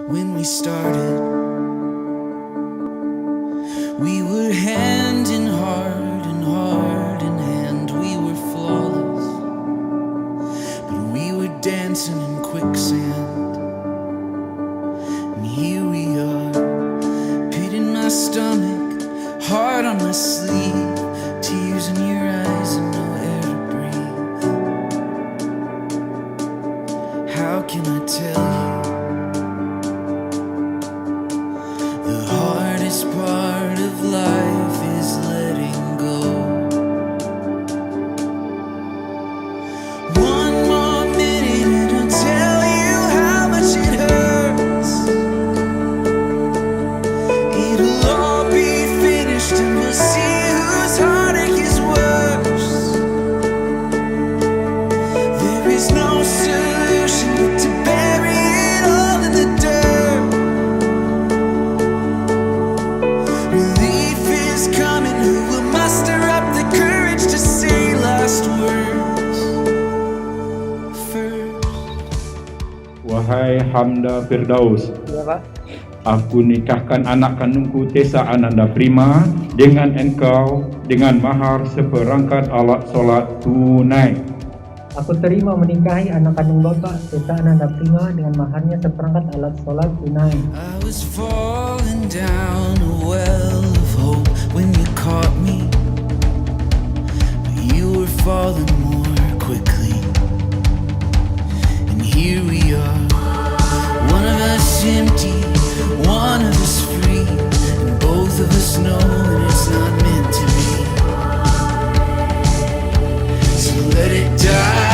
when we started. We were hand in heart and heart in hand. We were flawless, but we were dancing in quicksand. And here we are, pit in my stomach, heart on my sleeve, tears in your eyes and no air to breathe. How can I tell you? The hardest part of life is letting go. One more minute and I'll tell you how much it hurts. It'll all be finished and we'll see whose heartache is worse. There is no solution but to bury it all in the dirt. Relief is coming, who will muster up the courage to say last words first? Wahai Hamda Firdaus, Ya Pak. aku nikahkan anak kandungku Thesa Ananda Prima dengan engkau dengan mahar seperangkat alat solat tunai. Aku terima menikahi anak kandung Bapak Thesa Ananda Prima dengan maharnya seperangkat alat sholat tunai. I was falling down a well of hope when you caught me, but you were falling more quickly. And here we are, one of us empty, one of us free, and both of us know that it's not meant to be. So let it die.